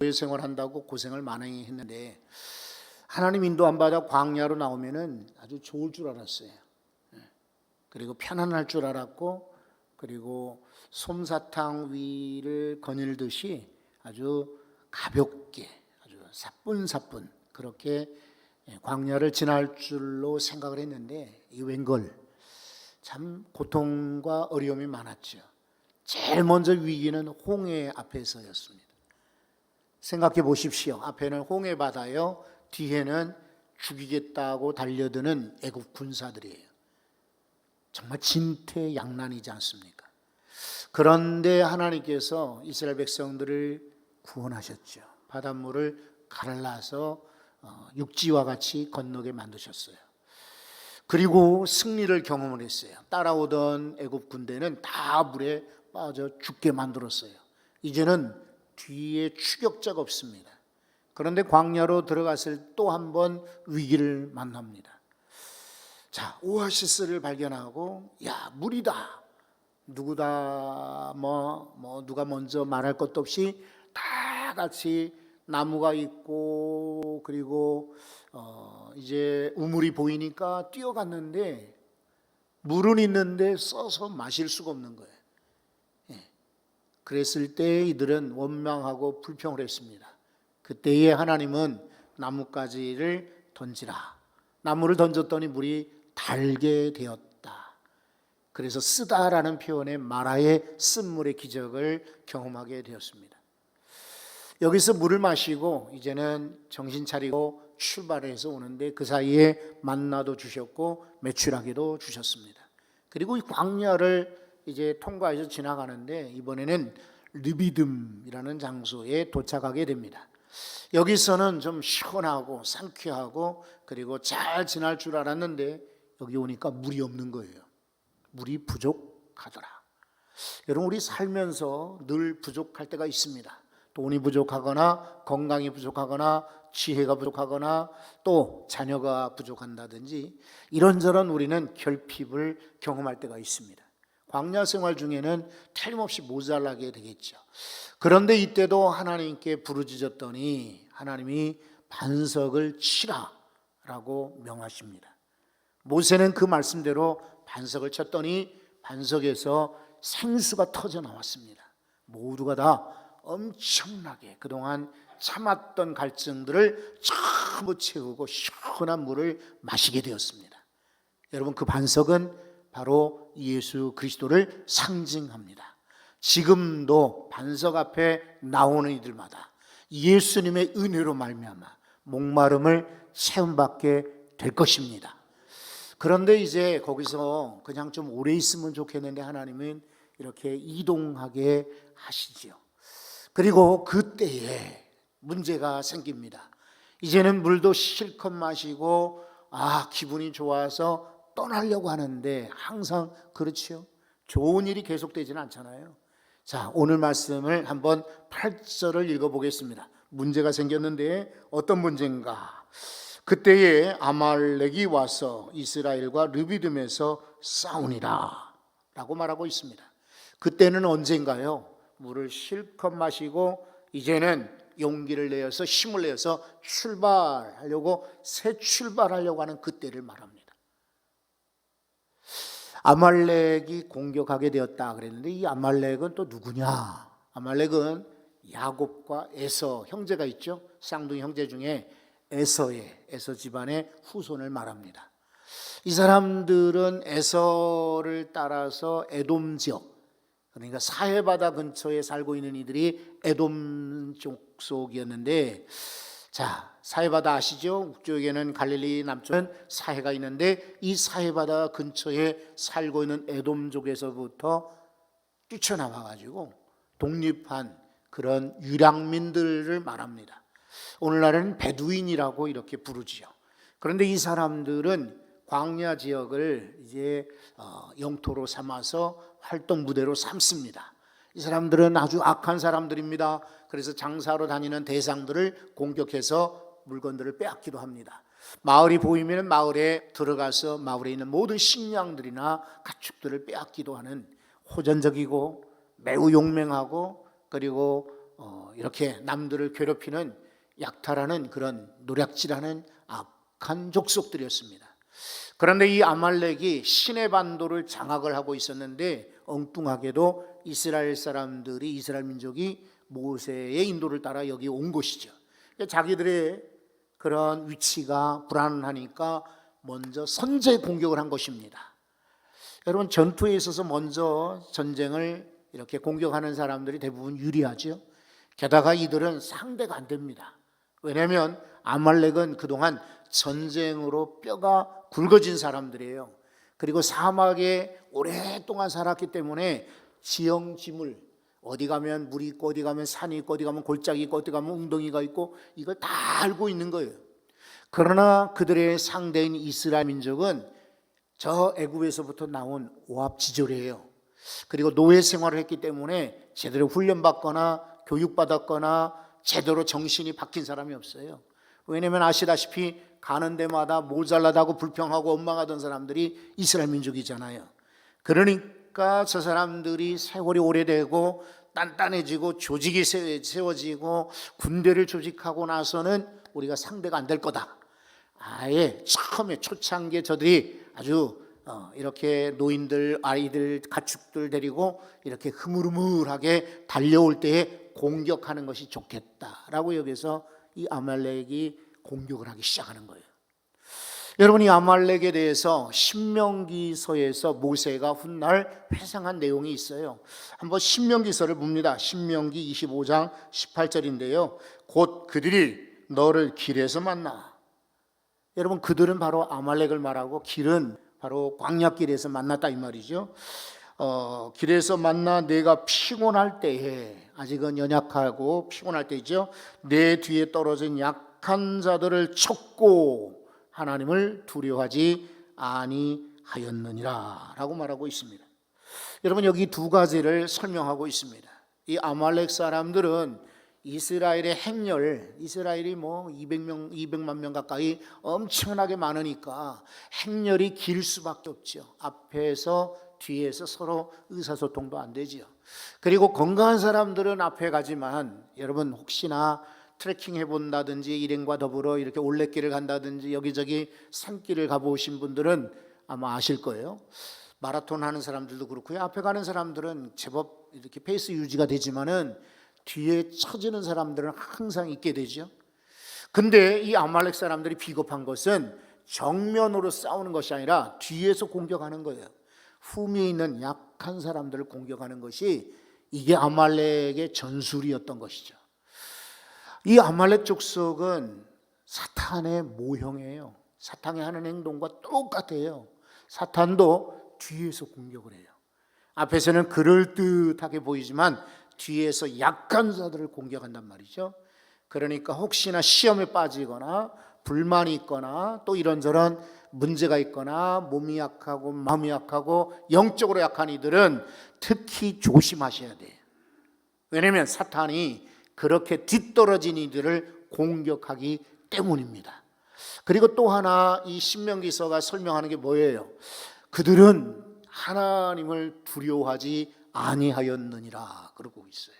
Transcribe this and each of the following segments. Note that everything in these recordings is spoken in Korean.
교회 생활한다고 고생을 많이 했는데 하나님 인도 안 받아 광야로 나오면은 아주 좋을 줄 알았어요. 그리고 편안할 줄 알았고, 그리고 솜사탕 위를 거닐듯이 아주 가볍게, 아주 사뿐사뿐 그렇게 광야를 지날 줄로 생각을 했는데 이 웬걸 참 고통과 어려움이 많았죠. 제일 먼저 위기는 홍해 앞에서였습니다. 생각해 보십시오. 앞에는 홍해 바다요, 뒤에는 죽이겠다고 달려드는 애국 군사들이에요. 정말 진퇴양난이지 않습니까? 그런데 하나님께서 이스라엘 백성들을 구원하셨죠. 바닷물을 갈라서 육지와 같이 건너게 만드셨어요. 그리고 승리를 경험을 했어요. 따라오던 애국 군대는 다 물에 빠져 죽게 만들었어요. 이제는 뒤에 추격자가 없습니다. 그런데 광야로 들어갔을 또 한 번 위기를 만납니다. 자, 오아시스를 발견하고, 야, 물이다. 누구다, 누가 먼저 말할 것도 없이 다 같이 나무가 있고, 그리고 이제 우물이 보이니까 뛰어갔는데 물은 있는데 써서 마실 수가 없는 거예요. 그랬을 때 이들은 원망하고 불평을 했습니다. 그때에 하나님은 나뭇가지를 던지라. 나무를 던졌더니 물이 달게 되었다. 그래서 쓰다라는 표현의 마라의 쓴물의 기적을 경험하게 되었습니다. 여기서 물을 마시고 이제는 정신 차리고 출발해서 오는데 그 사이에 만나도 주셨고 메추라기도 주셨습니다. 그리고 이 광야를 이제 통과해서 지나가는데 이번에는 르비딤이라는 장소에 도착하게 됩니다. 여기서는 좀 시원하고 상쾌하고 그리고 잘 지날 줄 알았는데 여기 오니까 물이 없는 거예요. 물이 부족하더라. 여러분, 우리 살면서 늘 부족할 때가 있습니다. 돈이 부족하거나 건강이 부족하거나 지혜가 부족하거나 또 자녀가 부족한다든지 이런저런 우리는 결핍을 경험할 때가 있습니다. 광야 생활 중에는 틀림없이 모자라게 되겠죠. 그런데 이때도 하나님께 부르짖었더니 하나님이 반석을 치라라고 명하십니다. 모세는 그 말씀대로 반석을 쳤더니 반석에서 생수가 터져 나왔습니다. 모두가 다 엄청나게 그동안 참았던 갈증들을 전부 채우고 시원한 물을 마시게 되었습니다. 여러분, 그 반석은 바로 예수 그리스도를 상징합니다. 지금도 반석 앞에 나오는 이들마다 예수님의 은혜로 말미암아 목마름을 체험받게 될 것입니다. 그런데 이제 거기서 그냥 좀 오래 있으면 좋겠는데 하나님은 이렇게 이동하게 하시지요. 그리고 그때에 문제가 생깁니다. 이제는 물도 실컷 마시고 기분이 좋아서 떠나려고 하는데 항상 그렇지요. 좋은 일이 계속되지는 않잖아요. 자, 오늘 말씀을 한번 8절을 읽어보겠습니다. 문제가 생겼는데 어떤 문제인가? 그때에 아말렉이 와서 이스라엘과 르비딤에서 싸우니라 라고 말하고 있습니다. 그때는 언젠가요? 물을 실컷 마시고 이제는 용기를 내어서 힘을 내어서 출발하려고 새 출발하려고 하는 그때를 말합니다. 아말렉이 공격하게 되었다 그랬는데 이 아말렉은 또 누구냐? 아말렉은 야곱과 에서 형제가 있죠. 쌍둥이 형제 중에 에서 집안의 후손을 말합니다. 이 사람들은 에서를 따라서 에돔 지역, 그러니까 사해바다 근처에 살고 있는 이들이 에돔 족속이었는데, 자, 사해바다 아시죠? 북쪽에는 갈릴리, 남쪽은 사해가 있는데 이 사해바다 근처에 살고 있는 에돔족에서부터 뛰쳐나와 가지고 독립한 그런 유랑민들을 말합니다. 오늘날은 베두인이라고 이렇게 부르지요. 그런데 이 사람들은 광야 지역을 이제 영토로 삼아서 활동 무대로 삼습니다. 이 사람들은 아주 악한 사람들입니다. 그래서 장사로 다니는 대상들을 공격해서 물건들을 빼앗기도 합니다. 마을이 보이면 마을에 들어가서 마을에 있는 모든 식량들이나 가축들을 빼앗기도 하는 호전적이고 매우 용맹하고 그리고 이렇게 남들을 괴롭히는 약탈하는 그런 노략질하는 악한 족속들이었습니다. 그런데 이 아말렉이 시내 반도를 장악을 하고 있었는데 엉뚱하게도 이스라엘 사람들이, 이스라엘 민족이 모세의 인도를 따라 여기 온 것이죠. 자기들의 그런 위치가 불안하니까 먼저 선제 공격을 한 것입니다. 여러분, 전투에 있어서 먼저 전쟁을 이렇게 공격하는 사람들이 대부분 유리하죠. 게다가 이들은 상대가 안 됩니다. 왜냐하면 아말렉은 그동안 전쟁으로 뼈가 굵어진 사람들이에요. 그리고 사막에 오랫동안 살았기 때문에 지형지물, 어디 가면 물이 있고 어디 가면 산이 있고 어디 가면 골짜기 있고 어디 가면 웅덩이가 있고 이걸 다 알고 있는 거예요. 그러나 그들의 상대인 이스라엘 민족은 저 애굽에서부터 나온 오합지졸이에요. 그리고 노예 생활을 했기 때문에 제대로 훈련받거나 교육받았거나 제대로 정신이 박힌 사람이 없어요. 왜냐하면 아시다시피 가는 데마다 모자라다고 불평하고 원망하던 사람들이 이스라엘 민족이잖아요. 그러니까 저 사람들이 세월이 오래되고 단단해지고 조직이 세워지고 군대를 조직하고 나서는 우리가 상대가 안 될 거다. 아예 처음에 초창기에 저들이 아주 이렇게 노인들, 아이들, 가축들 데리고 이렇게 흐물흐물하게 달려올 때에 공격하는 것이 좋겠다라고 여기서 이 아말렉이 공격을 하기 시작하는 거예요. 여러분, 이 아말렉에 대해서 신명기서에서 모세가 훗날 회상한 내용이 있어요. 한번 신명기서를 봅니다. 신명기 25장 18절인데요. 곧 그들이 너를 길에서 만나. 여러분, 그들은 바로 아말렉을 말하고 길은 바로 광야길에서 만났다 이 말이죠. 길에서 만나 내가 피곤할 때에, 아직은 연약하고 피곤할 때이죠. 내 뒤에 떨어진 약한 자들을 쳤고 하나님을 두려워하지 아니하였느니라 라고 말하고 있습니다. 여러분, 여기 두 가지를 설명하고 있습니다. 이 아말렉 사람들은 이스라엘의 행렬, 이스라엘이 200만 명 가까이 엄청나게 많으니까 행렬이 길 수밖에 없죠. 앞에서 뒤에서 서로 의사소통도 안 되죠. 그리고 건강한 사람들은 앞에 가지만, 여러분 혹시나 트레킹 해본다든지 일행과 더불어 이렇게 올레길을 간다든지 여기저기 산길을 가보신 분들은 아마 아실 거예요. 마라톤 하는 사람들도 그렇고요. 앞에 가는 사람들은 제법 이렇게 페이스 유지가 되지만은 뒤에 처지는 사람들은 항상 있게 되죠. 근데 이 아말렉 사람들이 비겁한 것은 정면으로 싸우는 것이 아니라 뒤에서 공격하는 거예요. 후미에 있는 약한 사람들을 공격하는 것이 이게 아말렉의 전술이었던 것이죠. 이 아말렉 족속은 사탄의 모형이에요. 사탄이 하는 행동과 똑같아요. 사탄도 뒤에서 공격을 해요. 앞에서는 그럴듯하게 보이지만 뒤에서 약한 자들을 공격한단 말이죠. 그러니까 혹시나 시험에 빠지거나 불만이 있거나 또 이런저런 문제가 있거나 몸이 약하고 마음이 약하고 영적으로 약한 이들은 특히 조심하셔야 돼요. 왜냐하면 사탄이 그렇게 뒤떨어진 이들을 공격하기 때문입니다. 그리고 또 하나 이 신명기서가 설명하는 게 뭐예요? 그들은 하나님을 두려워하지 아니하였느니라 그러고 있어요.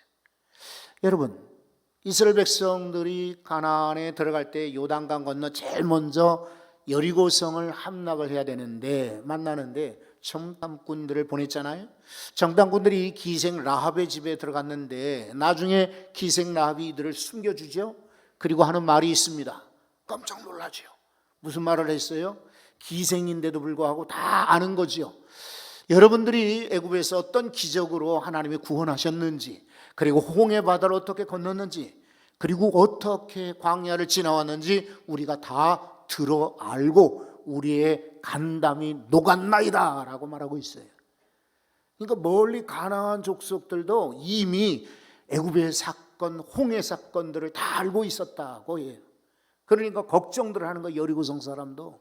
여러분, 이스라엘 백성들이 가나안에 들어갈 때 요단강 건너 제일 먼저 여리고성을 함락을 해야 되는데 만나는데 정탐꾼들을 보냈잖아요. 정탐꾼들이 기생 라합의 집에 들어갔는데 나중에 기생 라합이 이들을 숨겨주죠. 그리고 하는 말이 있습니다. 깜짝 놀라죠. 무슨 말을 했어요? 기생인데도 불구하고 다 아는 거죠. 여러분들이 애굽에서 어떤 기적으로 하나님이 구원하셨는지, 그리고 홍해 바다를 어떻게 건넜는지, 그리고 어떻게 광야를 지나왔는지 우리가 다 들어 알고 우리의 간담이 녹았나이다 라고 말하고 있어요. 그러니까 멀리 가나안 족속들도 이미 애굽의 사건, 홍해 사건들을 다 알고 있었다고 해요. 그러니까 걱정들 하는 거예요, 여리고성 사람도.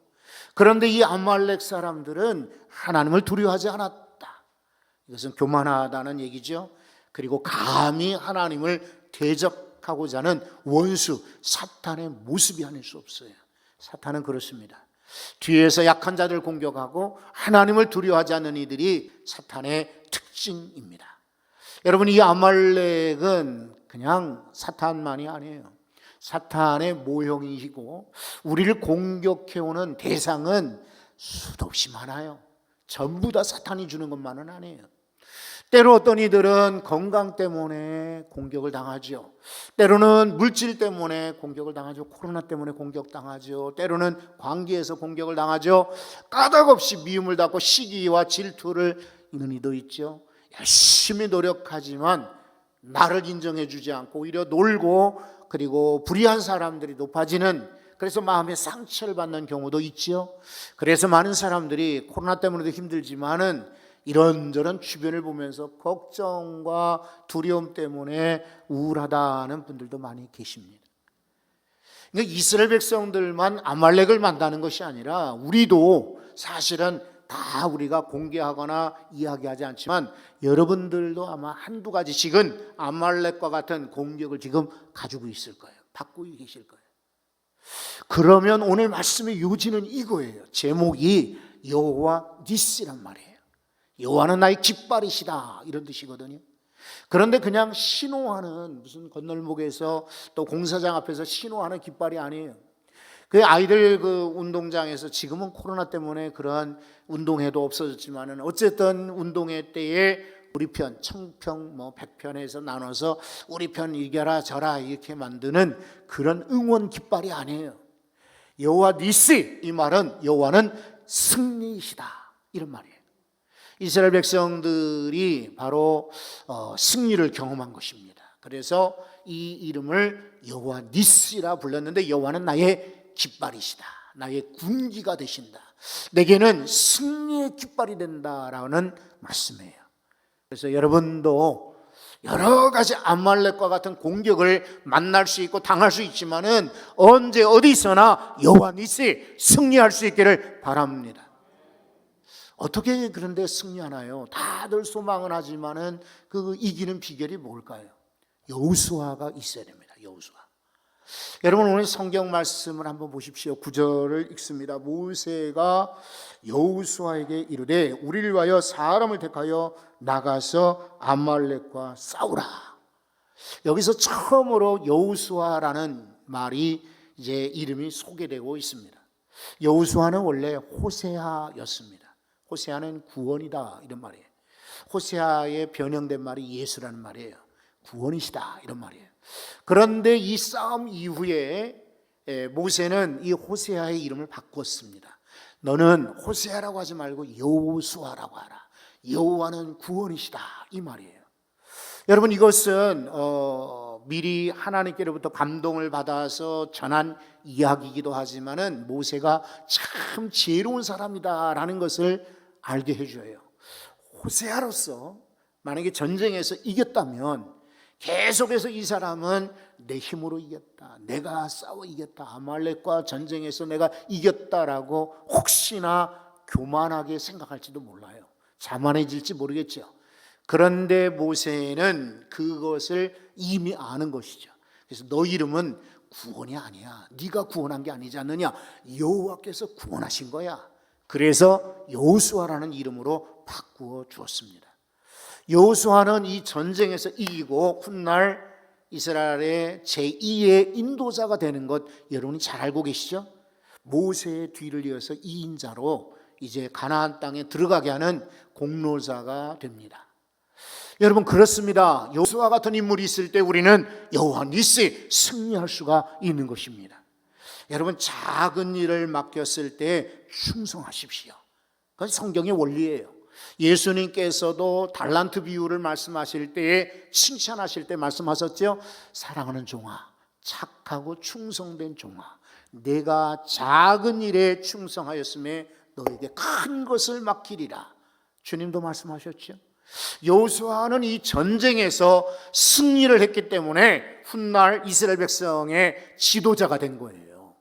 그런데 이 아말렉 사람들은 하나님을 두려워하지 않았다. 이것은 교만하다는 얘기죠. 그리고 감히 하나님을 대적하고자 하는 원수 사탄의 모습이 아닐 수 없어요. 사탄은 그렇습니다. 뒤에서 약한 자들을 공격하고 하나님을 두려워하지 않는 이들이 사탄의 특징입니다. 여러분, 이 아말렉은 그냥 사탄만이 아니에요. 사탄의 모형이시고 우리를 공격해오는 대상은 수도 없이 많아요. 전부 다 사탄이 주는 것만은 아니에요. 때로 어떤 이들은 건강 때문에 공격을 당하죠. 때로는 물질 때문에 공격을 당하죠. 코로나 때문에 공격당하죠. 때로는 관계에서 공격을 당하죠. 까닭없이 미움을 받고 시기와 질투를 있는 이도 있죠. 열심히 노력하지만 나를 인정해 주지 않고 오히려 놀고 그리고 불의한 사람들이 높아지는, 그래서 마음의 상처를 받는 경우도 있죠. 그래서 많은 사람들이 코로나 때문에도 힘들지만은 이런저런 주변을 보면서 걱정과 두려움 때문에 우울하다는 분들도 많이 계십니다. 그러니까 이스라엘 백성들만 아말렉을 만나는 것이 아니라 우리도 사실은 다 우리가 공개하거나 이야기하지 않지만 여러분들도 아마 한두 가지씩은 아말렉과 같은 공격을 지금 가지고 있을 거예요. 받고 계실 거예요. 그러면 오늘 말씀의 요지는 이거예요. 제목이 여호와 니시란 말이에요. 여호와는 나의 깃발이시다, 이런 뜻이거든요. 그런데 그냥 신호하는, 무슨 건널목에서 또 공사장 앞에서 신호하는 깃발이 아니에요. 그 아이들 그 운동장에서, 지금은 코로나 때문에 그러한 운동회도 없어졌지만은 어쨌든 운동회 때에 우리 편, 청평 뭐 100편에서 나눠서 우리 편 이겨라 져라 이렇게 만드는 그런 응원 깃발이 아니에요. 여호와 니시, 이 말은 여호와는 승리이시다, 이런 말이에요. 이스라엘 백성들이 바로 승리를 경험한 것입니다. 그래서 이 이름을 여호와 니시라 불렀는데, 여호와는 나의 깃발이시다, 나의 군기가 되신다, 내게는 승리의 깃발이 된다라는 말씀이에요. 그래서 여러분도 여러 가지 아말렉과 같은 공격을 만날 수 있고 당할 수 있지만은 언제 어디서나 여호와 니시 승리할 수 있기를 바랍니다. 어떻게 그런데 승리하나요? 다들 소망은 하지만은 그 이기는 비결이 뭘까요? 여호수아가 있어야 됩니다. 여호수아. 여러분 오늘 성경 말씀을 한번 보십시오. 9절을 읽습니다. 모세가 여호수아에게 이르되 우리를 위하여 사람을 택하여 나가서 아말렉과 싸우라. 여기서 처음으로 여호수아라는 말이 이제 이름이 소개되고 있습니다. 여호수아는 원래 호세아였습니다. 호세아는 구원이다, 이런 말이에요. 호세아의 변형된 말이 예수라는 말이에요. 구원이시다, 이런 말이에요. 그런데 이 싸움 이후에 모세는 이 호세아의 이름을 바꿨습니다. 너는 호세아라고 하지 말고 여호수아라고 하라. 여호와는 구원이시다, 이 말이에요. 여러분 이것은 미리 하나님께로부터 감동을 받아서 전한 이야기이기도 하지만은 모세가 참 지혜로운 사람이다라는 것을 알게 해줘요. 호세아로서 만약에 전쟁에서 이겼다면 계속해서 이 사람은 내 힘으로 이겼다, 내가 싸워 이겼다, 아말렉과 전쟁에서 내가 이겼다라고 혹시나 교만하게 생각할지도 몰라요. 자만해질지 모르겠죠. 그런데 모세는 그것을 이미 아는 것이죠. 그래서 너 이름은 구원이 아니야, 네가 구원한 게 아니지 않느냐, 여호와께서 구원하신 거야. 그래서 여호수아라는 이름으로 바꾸어 주었습니다. 여호수아는 이 전쟁에서 이기고 훗날 이스라엘의 제2의 인도자가 되는 것 여러분이 잘 알고 계시죠? 모세의 뒤를 이어서 2인자로 이제 가나안 땅에 들어가게 하는 공로자가 됩니다. 여러분 그렇습니다. 여호수아 같은 인물이 있을 때 우리는 여호와 니시 승리할 수가 있는 것입니다. 여러분 작은 일을 맡겼을 때 충성하십시오. 그건 성경의 원리예요. 예수님께서도 달란트 비유를 말씀하실 때에 칭찬하실 때 말씀하셨죠. 사랑하는 종아, 착하고 충성된 종아, 내가 작은 일에 충성하였음에 너에게 큰 것을 맡기리라. 주님도 말씀하셨죠. 여호수아는 이 전쟁에서 승리를 했기 때문에 훗날 이스라엘 백성의 지도자가 된 거예요.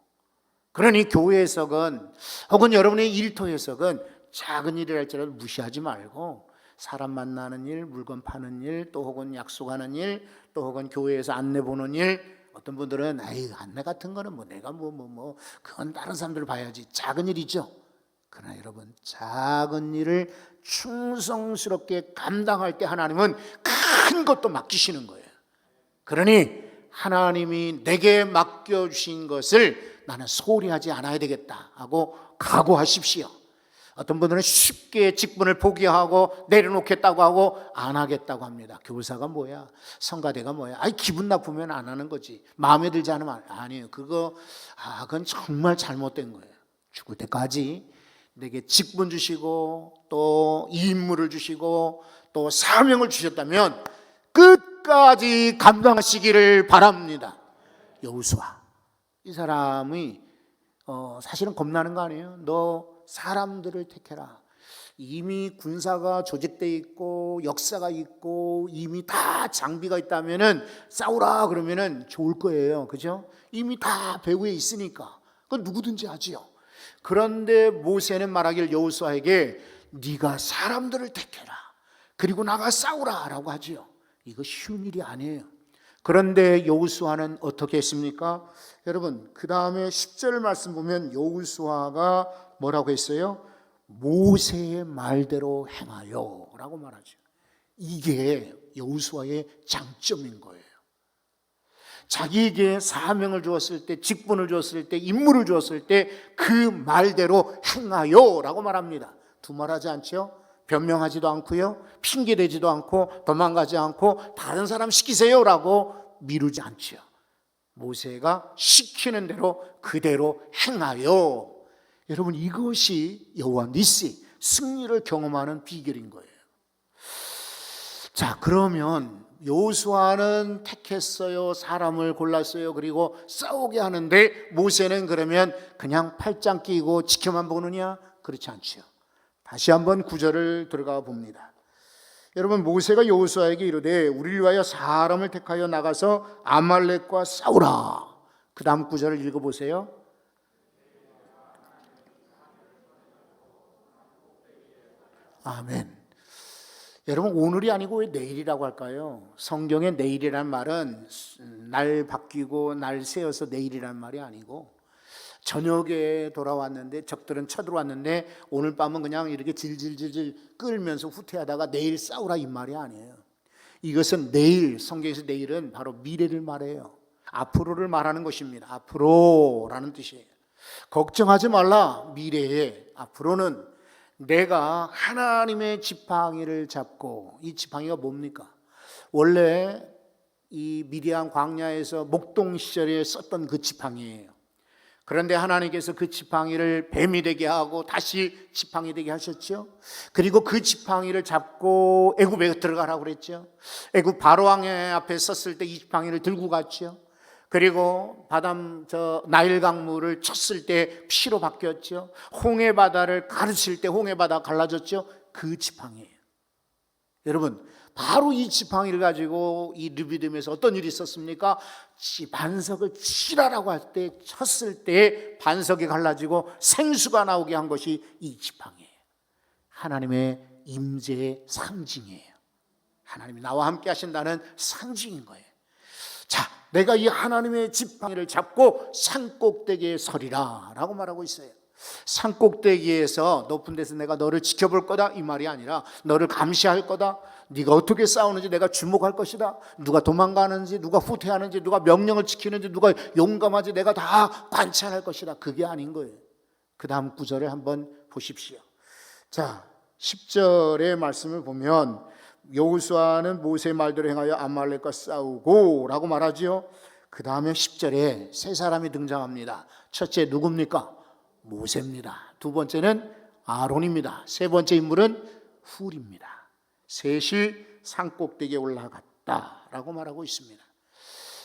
그러니 교회 해석은 혹은 여러분의 일터 해석은 작은 일을 할지라도 무시하지 말고 사람 만나는 일, 물건 파는 일, 또 혹은 약속하는 일, 또 혹은 교회에서 안내 보는 일, 어떤 분들은 아이 안내 같은 거는 뭐 내가 그건 다른 사람들 봐야지, 작은 일이죠. 그러나 여러분 작은 일을 충성스럽게 감당할 때 하나님은 큰 것도 맡기시는 거예요. 그러니 하나님이 내게 맡겨주신 것을 나는 소홀히 하지 않아야 되겠다 하고 각오하십시오. 어떤 분들은 쉽게 직분을 포기하고 내려놓겠다고 하고 안 하겠다고 합니다. 교사가 뭐야? 성가대가 뭐야? 아니 기분 나쁘면 안 하는 거지. 마음에 들지 않으면 아니에요. 그건 정말 잘못된 거예요. 죽을 때까지 내게 직분 주시고 또 임무를 주시고 또 사명을 주셨다면 끝까지 감당하시기를 바랍니다. 여호수아, 이 사람이 사실은 겁나는 거 아니에요? 너 사람들을 택해라. 이미 군사가 조직되어 있고 역사가 있고 이미 다 장비가 있다면은 싸우라 그러면은 좋을 거예요. 그죠? 이미 다 배후에 있으니까 그건 누구든지 하지요. 그런데 모세는 말하길 여호수아에게 네가 사람들을 택해라. 그리고 나가 싸우라 라고 하지요. 이거 쉬운 일이 아니에요. 그런데 여호수아는 어떻게 했습니까? 여러분 그 다음에 10절 말씀 보면 여호수아가 뭐라고 했어요? 모세의 말대로 행하여 라고 말하죠. 이게 여호수아의 장점인 거예요. 자기에게 사명을 주었을 때, 직분을 주었을 때, 임무를 주었을 때 그 말대로 행하여 라고 말합니다. 두말하지 않죠? 변명하지도 않고요, 핑계대지도 않고 도망가지 않고 다른 사람 시키세요 라고 미루지 않죠. 모세가 시키는 대로 그대로 행하여. 여러분 이것이 여호와 니시, 승리를 경험하는 비결인 거예요. 자, 그러면 여호수아는 택했어요. 사람을 골랐어요. 그리고 싸우게 하는데 모세는 그러면 그냥 팔짱 끼고 지켜만 보느냐? 그렇지 않죠. 다시 한번 9절을 들어가 봅니다. 여러분 모세가 여호수아에게 이르되 우리를 위하여 사람을 택하여 나가서 아말렉과 싸우라. 그 다음 9절을 읽어보세요. 아멘. 여러분 오늘이 아니고 왜 내일이라고 할까요? 성경에 내일이란 말은 날 바뀌고 날 세어서 내일이란 말이 아니고 저녁에 돌아왔는데 적들은 쳐들어왔는데 오늘 밤은 그냥 이렇게 질질질질 끌면서 후퇴하다가 내일 싸우라 이 말이 아니에요. 이것은 내일, 성경에서 내일은 바로 미래를 말해요. 앞으로를 말하는 것입니다. 앞으로라는 뜻이에요. 걱정하지 말라. 미래에 앞으로는 내가 하나님의 지팡이를 잡고, 이 지팡이가 뭡니까? 원래 이 미디안 광야에서 목동 시절에 썼던 그 지팡이예요. 그런데 하나님께서 그 지팡이를 뱀이 되게 하고 다시 지팡이 되게 하셨죠. 그리고 그 지팡이를 잡고 애굽에 들어가라고 그랬죠. 애굽 바로왕 앞에 섰을 때 이 지팡이를 들고 갔죠. 그리고 나일 강물을 쳤을 때 피로 바뀌었죠. 홍해 바다를 가르칠 때 홍해 바다 갈라졌죠. 그 지팡이에요. 여러분 바로 이 지팡이를 가지고 이 르비딤에서 어떤 일이 있었습니까? 반석을 치라라고 할 때 쳤을 때 반석이 갈라지고 생수가 나오게 한 것이 이 지팡이에요. 하나님의 임재의 상징이에요. 하나님이 나와 함께 하신다는 상징인 거예요. 자, 내가 이 하나님의 지팡이를 잡고 산꼭대기에 서리라 라고 말하고 있어요. 산꼭대기에서 높은 데서 내가 너를 지켜볼 거다 이 말이 아니라 너를 감시할 거다. 네가 어떻게 싸우는지 내가 주목할 것이다. 누가 도망가는지, 누가 후퇴하는지, 누가 명령을 지키는지, 누가 용감한지 내가 다 관찰할 것이다. 그게 아닌 거예요. 그 다음 구절을 한번 보십시오. 자, 10절의 말씀을 보면 여호수아는 모세의 말대로 행하여 아말렉과 싸우고 라고 말하지요. 그 다음에 10절에 세 사람이 등장합니다. 첫째 누굽니까? 모세입니다. 두 번째는 아론입니다. 세 번째 인물은 훌입니다. 셋이 산꼭대기에 올라갔다라고 말하고 있습니다.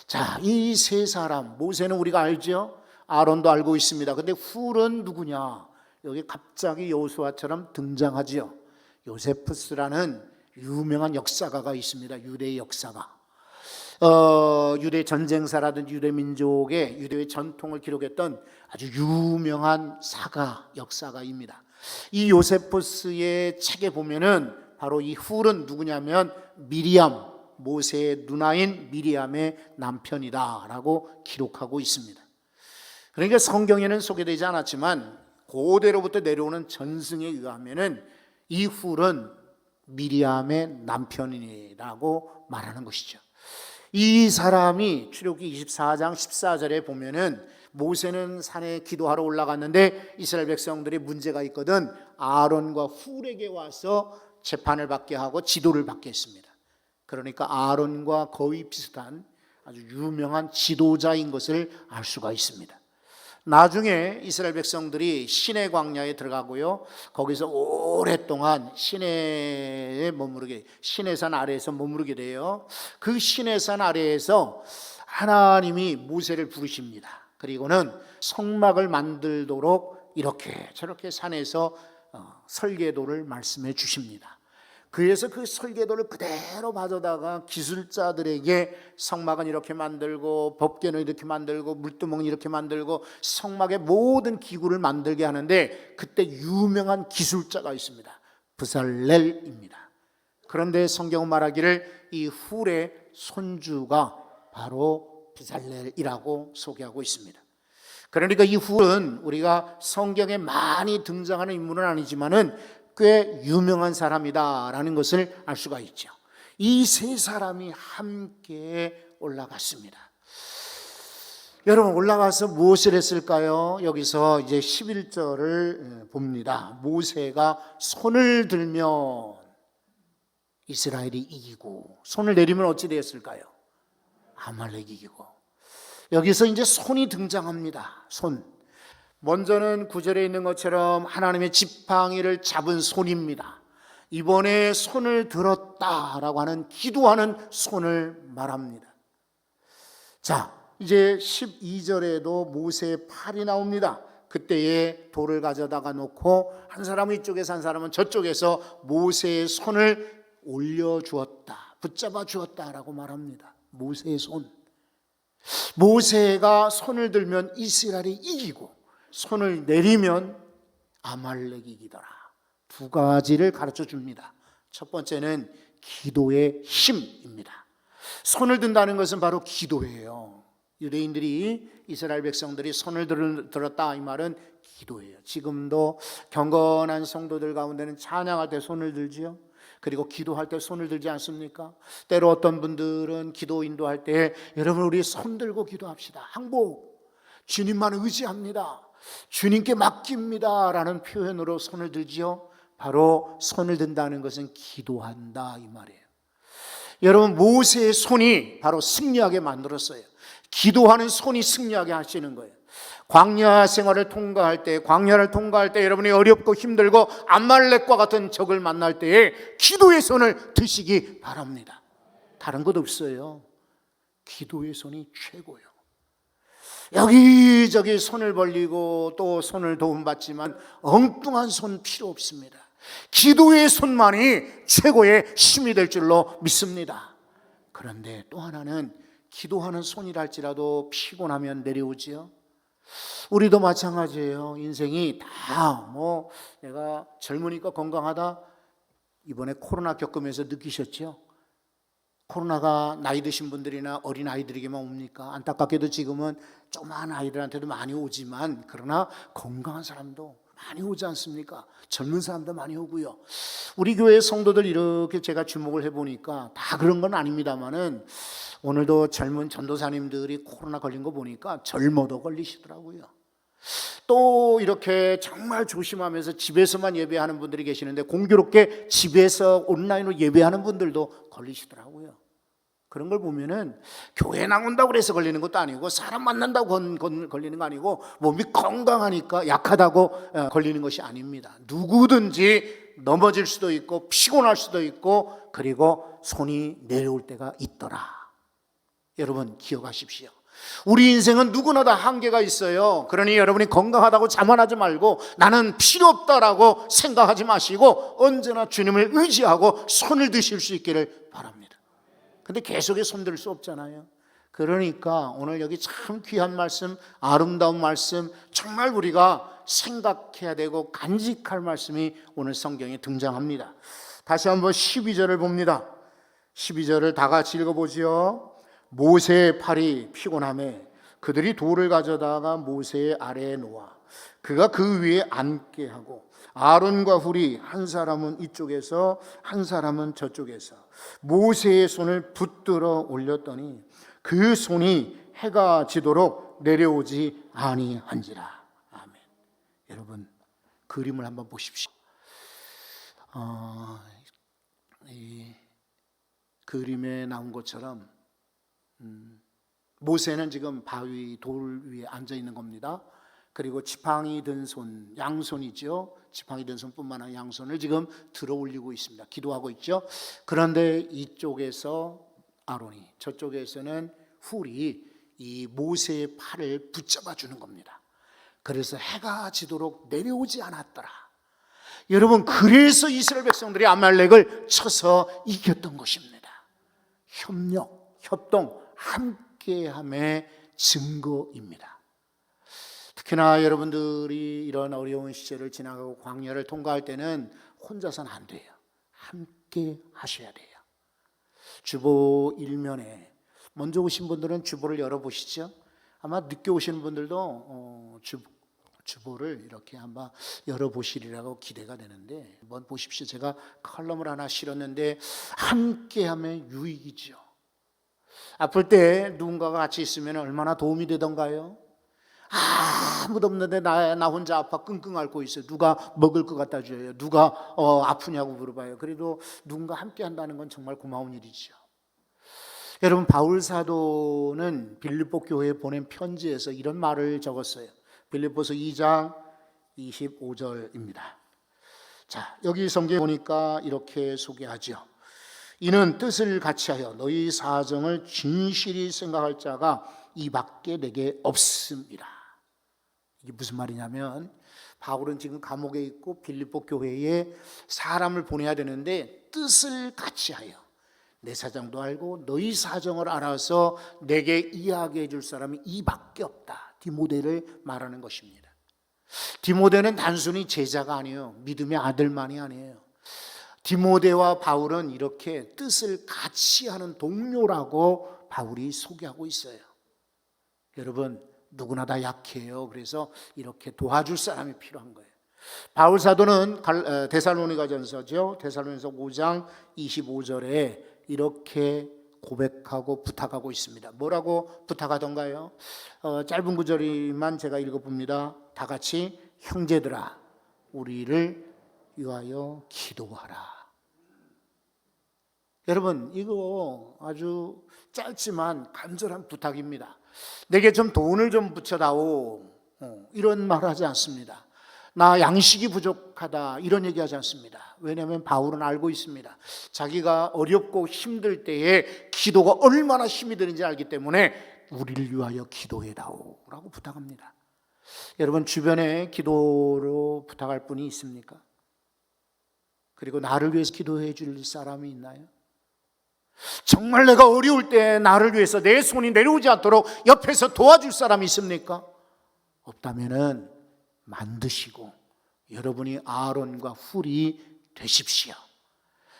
자, 이 세 사람, 모세는 우리가 알죠? 아론도 알고 있습니다. 근데 훌은 누구냐? 여기 갑자기 여호수아처럼 등장하지요. 요세푸스라는 유명한 역사가가 있습니다. 유대의 역사가. 유대 전쟁사라든지 유대 민족의 유대의 전통을 기록했던 아주 유명한 사가, 역사가입니다. 이 요세푸스의 책에 보면은 바로 이 훌은 누구냐면 미리암, 모세의 누나인 미리암의 남편이다라고 기록하고 있습니다. 그러니까 성경에는 소개되지 않았지만 고대로부터 내려오는 전승에 의하면은 이 훌은 미리암의 남편이라고 말하는 것이죠. 이 사람이 출애굽기 24장 14절에 보면은 모세는 산에 기도하러 올라갔는데 이스라엘 백성들이 문제가 있거든 아론과 훌에게 와서 재판을 받게 하고 지도를 받게 했습니다. 그러니까 아론과 거의 비슷한 아주 유명한 지도자인 것을 알 수가 있습니다. 나중에 이스라엘 백성들이 시내 광야에 들어가고요, 거기서 오랫동안 시내산 아래에서 머무르게 돼요. 그 시내산 아래에서 하나님이 모세를 부르십니다. 그리고는 성막을 만들도록 이렇게 저렇게 산에서 설계도를 말씀해 주십니다. 그래서 그 설계도를 그대로 받아다가 기술자들에게 성막은 이렇게 만들고 법궤는 이렇게 만들고 물두멍은 이렇게 만들고 성막의 모든 기구를 만들게 하는데, 그때 유명한 기술자가 있습니다. 브살렐입니다. 그런데 성경은 말하기를 이 훌의 손주가 바로 브살렐이라고 소개하고 있습니다. 그러니까 이 훌은 우리가 성경에 많이 등장하는 인물은 아니지만은 꽤 유명한 사람이다라는 것을 알 수가 있죠. 이 세 사람이 함께 올라갔습니다. 여러분, 올라가서 무엇을 했을까요? 여기서 이제 11절을 봅니다. 모세가 손을 들면 이스라엘이 이기고, 손을 내리면 어찌 되었을까요? 아말렉이 이기고. 여기서 이제 손이 등장합니다. 손. 먼저는 9절에 있는 것처럼 하나님의 지팡이를 잡은 손입니다. 이번에 손을 들었다라고 하는 기도하는 손을 말합니다. 자, 이제 12절에도 모세의 팔이 나옵니다. 그때에 돌을 가져다가 놓고 한 사람은 이쪽에서 한 사람은 저쪽에서 모세의 손을 올려주었다, 붙잡아 주었다라고 말합니다. 모세의 손. 모세가 손을 들면 이스라엘이 이기고 손을 내리면 아말렉이 이기더라. 두 가지를 가르쳐 줍니다. 첫 번째는 기도의 힘입니다. 손을 든다는 것은 바로 기도예요. 유대인들이, 이스라엘 백성들이 손을 들었다, 이 말은 기도예요. 지금도 경건한 성도들 가운데는 찬양할 때 손을 들지요. 그리고 기도할 때 손을 들지 않습니까? 때로 어떤 분들은 기도 인도할 때 여러분 우리 손 들고 기도합시다, 항복, 주님만 의지합니다, 주님께 맡깁니다 라는 표현으로 손을 들지요. 바로 손을 든다는 것은 기도한다, 이 말이에요. 여러분, 모세의 손이 바로 승리하게 만들었어요. 기도하는 손이 승리하게 하시는 거예요. 광야 생활을 통과할 때, 광야를 통과할 때 여러분이 어렵고 힘들고 아말렉과 같은 적을 만날 때에 기도의 손을 드시기 바랍니다. 다른 것 없어요. 기도의 손이 최고예요. 여기저기 손을 벌리고 또 손을 도움받지만 엉뚱한 손 필요 없습니다. 기도의 손만이 최고의 힘이 될 줄로 믿습니다. 그런데 또 하나는 기도하는 손이라 할지라도 피곤하면 내려오지요. 우리도 마찬가지예요. 인생이 다 내가 젊으니까 건강하다, 이번에 코로나 겪으면서 느끼셨죠? 코로나가 나이 드신 분들이나 어린 아이들에게만 옵니까? 안타깝게도 지금은 조그마한 아이들한테도 많이 오지만, 그러나 건강한 사람도 많이 오지 않습니까? 젊은 사람도 많이 오고요. 우리 교회 성도들 이렇게 제가 주목을 해보니까 다 그런 건 아닙니다만은 오늘도 젊은 전도사님들이 코로나 걸린 거 보니까 젊어도 걸리시더라고요. 또 이렇게 정말 조심하면서 집에서만 예배하는 분들이 계시는데 공교롭게 집에서 온라인으로 예배하는 분들도 걸리시더라고요. 그런 걸 보면은 교회 나온다고 그래서 걸리는 것도 아니고, 사람 만난다고 걸리는 거 아니고, 몸이 건강하니까 약하다고 걸리는 것이 아닙니다. 누구든지 넘어질 수도 있고 피곤할 수도 있고, 그리고 손이 내려올 때가 있더라. 여러분 기억하십시오. 우리 인생은 누구나 다 한계가 있어요. 그러니 여러분이 건강하다고 자만하지 말고 나는 필요 없다라고 생각하지 마시고 언제나 주님을 의지하고 손을 드실 수 있기를 바랍니다. 근데 계속해 손들 수 없잖아요. 그러니까 오늘 여기 참 귀한 말씀, 아름다운 말씀, 정말 우리가 생각해야 되고 간직할 말씀이 오늘 성경에 등장합니다. 다시 한번 12절을 봅니다. 12절을 다 같이 읽어보지요. 모세의 팔이 피곤하매 그들이 돌을 가져다가 모세의 아래에 놓아 그가 그 위에 앉게 하고 아론과 훌이 한 사람은 이쪽에서 한 사람은 저쪽에서 모세의 손을 붙들어 올렸더니 그 손이 해가 지도록 내려오지 아니한지라. 아멘. 여러분 그림을 한번 보십시오. 이 그림에 나온 것처럼 모세는 지금 바위 돌 위에 앉아 있는 겁니다. 그리고 지팡이 든 손, 양손이죠. 지팡이 든 손뿐만 아니라 양손을 지금 들어 올리고 있습니다. 기도하고 있죠. 그런데 이쪽에서 아론이, 저쪽에서는 훌이 이 모세의 팔을 붙잡아 주는 겁니다. 그래서 해가 지도록 내려오지 않았더라. 여러분, 그래서 이스라엘 백성들이 아말렉을 쳐서 이겼던 것입니다. 협력, 협동, 함께함의 증거입니다. 특히나 여러분들이 이런 어려운 시절을 지나가고 광야를 통과할 때는 혼자서는 안 돼요. 함께 하셔야 돼요. 주보 일면에 먼저 오신 분들은 주보를 열어보시죠. 아마 늦게 오시는 분들도 주보를 이렇게 한번 열어보시리라고 기대가 되는데, 한번 보십시오. 제가 컬럼을 하나 실었는데 함께함의 유익이죠. 아플 때 누군가가 같이 있으면 얼마나 도움이 되던가요? 아무도 없는데 나 혼자 아파 끙끙 앓고 있어요. 누가 먹을 것 갖다 줘요. 누가 아프냐고 물어봐요. 그래도 누군가 함께 한다는 건 정말 고마운 일이죠. 여러분, 바울 사도는 빌립보 교회에 보낸 편지에서 이런 말을 적었어요. 빌립보서 2장 25절입니다. 자, 여기 성경에 보니까 이렇게 소개하죠. 이는 뜻을 같이하여 너희 사정을 진실히 생각할 자가 이 밖에 내게 없습니다. 이게 무슨 말이냐면, 바울은 지금 감옥에 있고 빌립보 교회에 사람을 보내야 되는데 뜻을 같이하여 내 사정도 알고 너희 사정을 알아서 내게 이야기해 줄 사람이 이 밖에 없다. 디모데를 말하는 것입니다. 디모데는 단순히 제자가 아니에요. 믿음의 아들만이 아니에요. 디모데와 바울은 이렇게 뜻을 같이 하는 동료라고 바울이 소개하고 있어요. 여러분, 누구나 다 약해요. 그래서 이렇게 도와줄 사람이 필요한 거예요. 바울 사도는 데살로니가전서죠. 데살로니가서 5장 25절에 이렇게 고백하고 부탁하고 있습니다. 뭐라고 부탁하던가요? 짧은 구절만 제가 읽어봅니다. 다 같이, 형제들아 우리를 위하여 기도하라. 여러분, 이거 아주 짧지만 간절한 부탁입니다. 내게 좀 돈을 좀 붙여다오, 이런 말 하지 않습니다. 나 양식이 부족하다, 이런 얘기하지 않습니다. 왜냐하면 바울은 알고 있습니다. 자기가 어렵고 힘들 때에 기도가 얼마나 힘이 드는지 알기 때문에 우리를 위하여 기도해다오 라고 부탁합니다. 여러분, 주변에 기도로 부탁할 분이 있습니까? 그리고 나를 위해서 기도해 줄 사람이 있나요? 정말 내가 어려울 때 나를 위해서 내 손이 내려오지 않도록 옆에서 도와줄 사람이 있습니까? 없다면은 만드시고 여러분이 아론과 훌이 되십시오.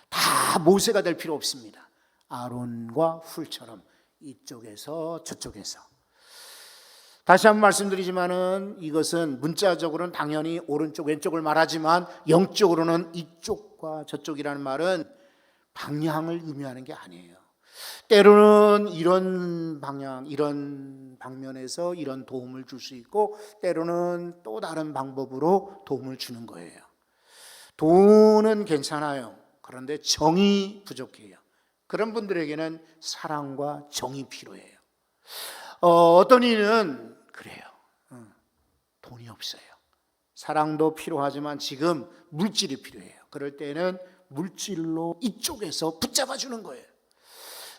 다 모세가 될 필요 없습니다. 아론과 훌처럼 이쪽에서 저쪽에서. 다시 한번 말씀드리지만은 이것은 문자적으로는 당연히 오른쪽 왼쪽을 말하지만 영적으로는 이쪽과 저쪽이라는 말은 방향을 의미하는 게 아니에요. 때로는 이런 방향, 이런 방면에서 이런 도움을 줄 수 있고, 때로는 또 다른 방법으로 도움을 주는 거예요. 돈은 괜찮아요. 그런데 정이 부족해요. 그런 분들에게는 사랑과 정이 필요해요. 어떤 이는 그래요. 돈이 없어요. 사랑도 필요하지만 지금 물질이 필요해요. 그럴 때는 물질로 이쪽에서 붙잡아 주는 거예요.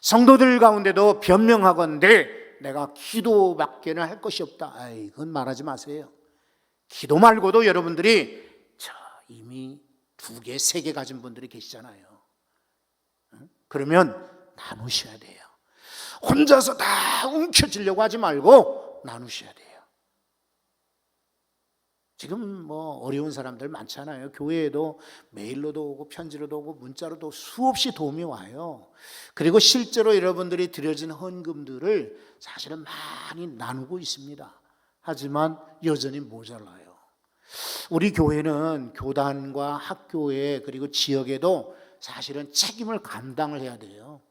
성도들 가운데도 변명하건대 내가 기도밖에는 할 것이 없다. 그건 말하지 마세요. 기도 말고도 여러분들이 이미 2개, 3개 가진 분들이 계시잖아요. 그러면 나누셔야 돼요. 혼자서 다 움켜쥐려고 하지 말고 나누셔야 돼요. 지금 어려운 사람들 많잖아요. 교회에도 메일로도 오고 편지로도 오고 문자로도 수없이 도움이 와요. 그리고 실제로 여러분들이 드려진 헌금들을 사실은 많이 나누고 있습니다. 하지만 여전히 모자라요. 우리 교회는 교단과 학교에 그리고 지역에도 사실은 책임을 감당을 해야 돼요.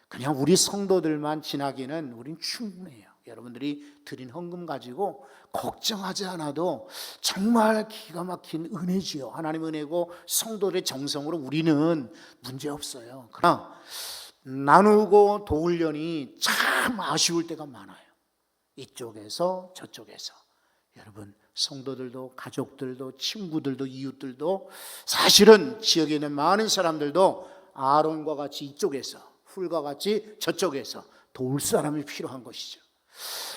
그냥 우리 성도들만 지나기는 우린 충분해요. 여러분들이 드린 헌금 가지고 걱정하지 않아도 정말 기가 막힌 은혜지요. 하나님 은혜고 성도들의 정성으로 우리는 문제없어요. 그러나 나누고 도우려니 참 아쉬울 때가 많아요. 이쪽에서 저쪽에서. 여러분, 성도들도 가족들도 친구들도 이웃들도 사실은 지역에 있는 많은 사람들도 아론과 같이 이쪽에서, 훌과 같이 저쪽에서 도울 사람이 필요한 것이죠.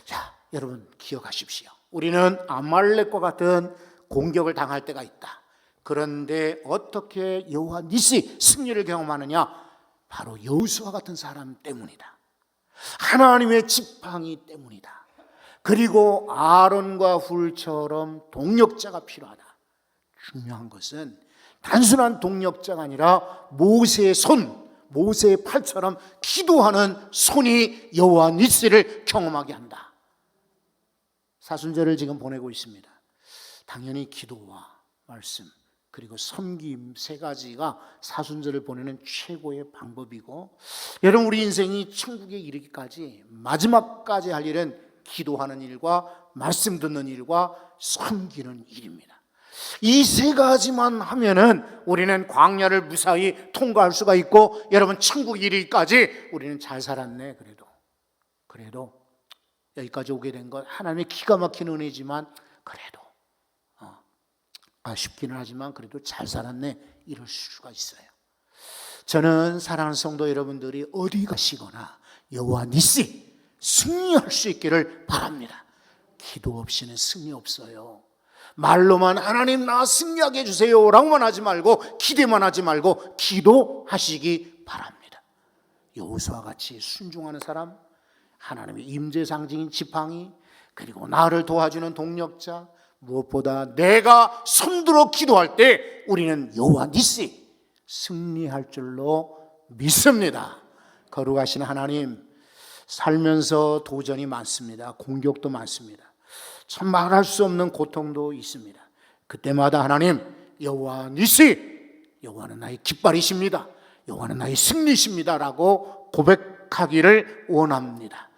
자, 여러분 기억하십시오. 우리는 아말렉과 같은 공격을 당할 때가 있다. 그런데 어떻게 여호와 니시 승리를 경험하느냐? 바로 여호수아 같은 사람 때문이다. 하나님의 지팡이 때문이다. 그리고 아론과 훌처럼 동력자가 필요하다. 중요한 것은 단순한 동력자가 아니라 모세의 손, 모세의 팔처럼 기도하는 손이 여호와 니시를 경험하게 한다. 사순절을 지금 보내고 있습니다. 당연히 기도와 말씀 그리고 섬김 세 가지가 사순절을 보내는 최고의 방법이고, 여러분 우리 인생이 천국에 이르기까지 마지막까지 할 일은 기도하는 일과 말씀 듣는 일과 섬기는 일입니다. 이 세 가지만 하면은 우리는 광야를 무사히 통과할 수가 있고, 여러분 천국 이르기까지 우리는 잘 살았네. 그래도 여기까지 오게 된 것 하나님의 기가 막힌 은혜지만 그래도 아쉽기는 하지만 그래도 잘 살았네, 이럴 수가 있어요. 저는 사랑하는 성도 여러분들이 어디 가시거나 여호와 니시 승리할 수 있기를 바랍니다. 기도 없이는 승리 없어요. 말로만 하나님 나 승리하게 해주세요 라고만 하지 말고, 기대만 하지 말고 기도하시기 바랍니다. 여호수아와 같이 순종하는 사람, 하나님의 임재 상징인 지팡이, 그리고 나를 도와주는 동력자, 무엇보다 내가 손들어 기도할 때 우리는 여호와 니시 승리할 줄로 믿습니다. 거룩하신 하나님, 살면서 도전이 많습니다. 공격도 많습니다. 참 말할 수 없는 고통도 있습니다. 그때마다 하나님, 여호와 니시, 여호와는 나의 깃발이십니다, 여호와는 나의 승리십니다 라고 고백하기를 원합니다.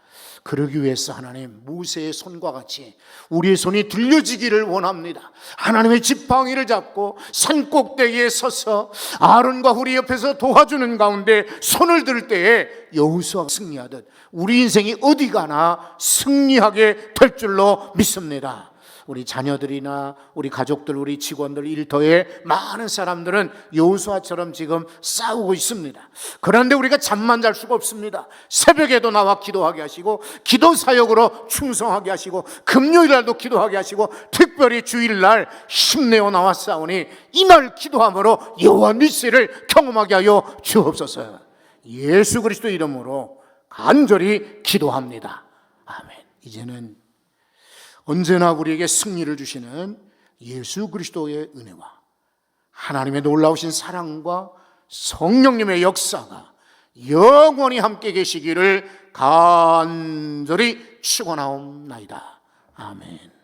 그러기 위해서 하나님, 모세의 손과 같이 우리의 손이 들려지기를 원합니다. 하나님의 지팡이를 잡고 산 꼭대기에 서서 아론과 훌이 옆에서 도와주는 가운데 손을 들 때에 여호수아가 승리하듯 우리 인생이 어디 가나 승리하게 될 줄로 믿습니다. 우리 자녀들이나 우리 가족들, 우리 직원들, 일터에 많은 사람들은 여호수아처럼 지금 싸우고 있습니다. 그런데 우리가 잠만 잘 수가 없습니다. 새벽에도 나와 기도하게 하시고, 기도 사역으로 충성하게 하시고, 금요일날도 기도하게 하시고, 특별히 주일날 힘내어 나와 싸우니 이날 기도함으로 여호와 니시를 경험하게 하여 주옵소서. 예수 그리스도 이름으로 간절히 기도합니다. 아멘. 이제는 언제나 우리에게 승리를 주시는 예수 그리스도의 은혜와 하나님의 놀라우신 사랑과 성령님의 역사가 영원히 함께 계시기를 간절히 축원하옵나이다. 아멘.